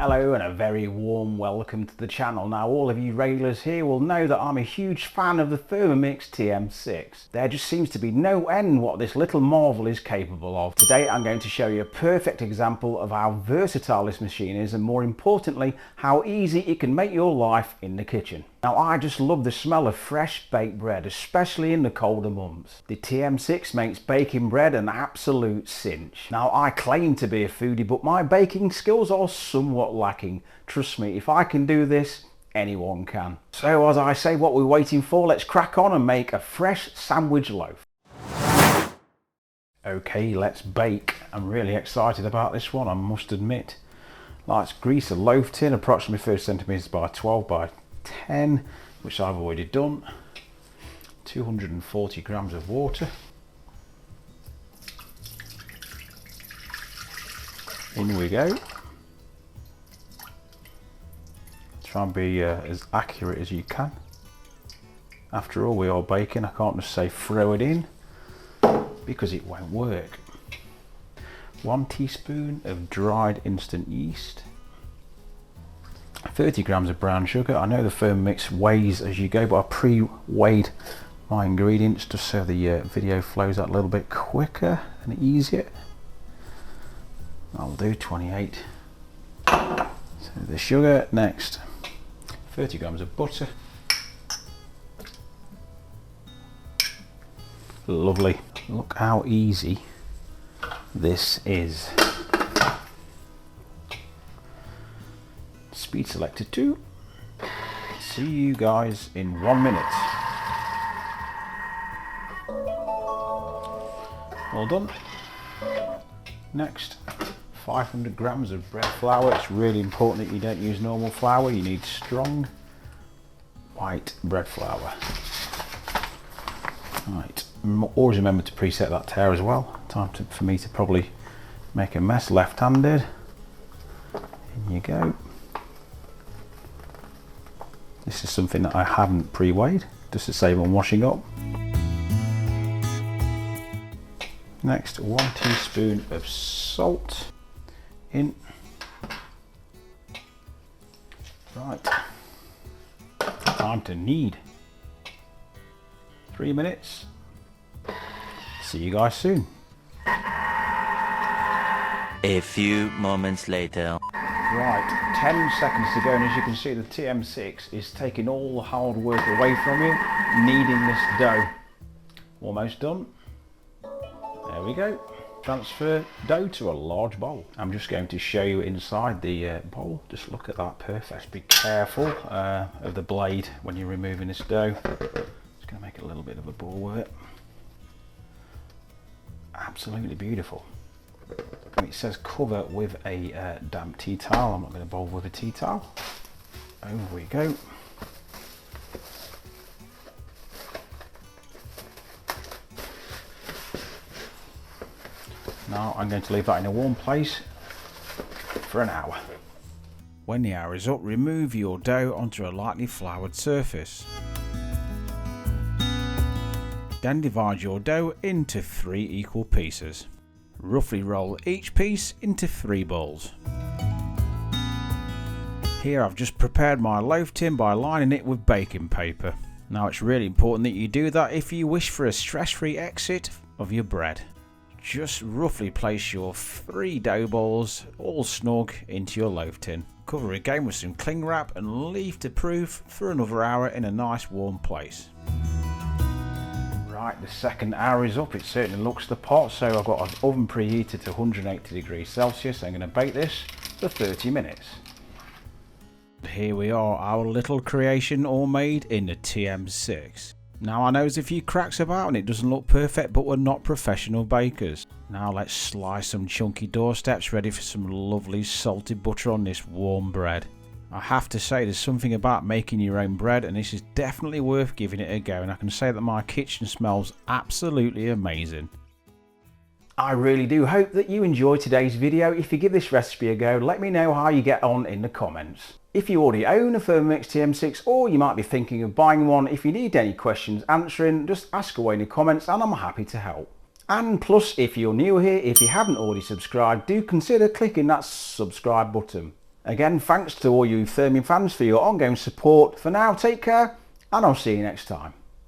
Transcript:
Hello and a very warm welcome to the channel. Now all of you regulars here will know that I'm a huge fan of the Thermomix TM6. There just seems to be no end what this little marvel is capable of. Today I'm going to show you a perfect example of how versatile this machine is, and more importantly how easy it can make your life in the kitchen. Now I just love the smell of fresh baked bread, especially in the colder months. The TM6 makes baking bread an absolute cinch. Now I claim to be a foodie, but my baking skills are somewhat lacking. Trust me, if I can do this, anyone can. So as I say, what we're waiting for, let's crack on and make a fresh sandwich loaf. Okay, let's bake. I'm really excited about this one, I must admit. Let's grease a loaf tin, approximately 30 centimeters by 12 by 10, which I've already done. 240 grams of water. In we go. Try and be as accurate as you can. After all, we are baking. I can't just say throw it in because it won't work. 1 teaspoon of dried instant yeast. 30 grams of brown sugar. I know the Thermomix weighs as you go, but I pre-weighed my ingredients just so the video flows out a little bit quicker and easier. I'll do 28. So the sugar next. 30 grams of butter. Lovely. Look how easy this is. Speed selected 2. See you guys in 1 minute. All done. Next, 500 grams of bread flour. It's really important that you don't use normal flour. You need strong white bread flour. Right, always remember to preset that tear as well. For me to probably make a mess left-handed. In you go. This is something that I haven't pre-weighed, just to save on washing up. Next, 1 teaspoon of salt in. Right, time to knead. 3 minutes. See you guys soon. A few moments later. Right, 10 seconds to go, and as you can see the TM6 is taking all the hard work away from you, kneading this dough. Almost done. There we go. Transfer dough to a large bowl. I'm just going to show you inside the bowl. Just look at that, perfect. Be careful of the blade when you're removing this dough. Just going to make a little bit of a ball with it. Absolutely beautiful. It says cover with a damp tea towel. I'm not going to bother with a tea towel. Over we go. Now I'm going to leave that in a warm place for an hour. When the hour is up, remove your dough onto a lightly floured surface. Then divide your dough into 3 equal pieces. Roughly roll each piece into 3 balls. Here I've just prepared my loaf tin by lining it with baking paper. Now it's really important that you do that if you wish for a stress-free exit of your bread. Just roughly place your 3 dough balls all snug into your loaf tin. Cover again with some cling wrap and leave to proof for another hour in a nice warm place. Right, the second hour is up. It certainly looks the part. So I've got an oven preheated to 180 degrees Celsius. I'm going to bake this for 30 minutes. Here we are, our little creation all made in the TM6. Now I know there's a few cracks about and it doesn't look perfect, but we're not professional bakers. Now let's slice some chunky doorsteps ready for some lovely salted butter on this warm bread. I have to say there's something about making your own bread, and this is definitely worth giving it a go, and I can say that my kitchen smells absolutely amazing. I really do hope that you enjoyed today's video. If you give this recipe a go, let me know how you get on in the comments. If you already own a Thermomix TM6 or you might be thinking of buying one, if you need any questions answering, just ask away in the comments and I'm happy to help. And plus, if you're new here, if you haven't already subscribed, do consider clicking that subscribe button. Again, thanks to all you Thermomix fans for your ongoing support. For now, take care, and I'll see you next time.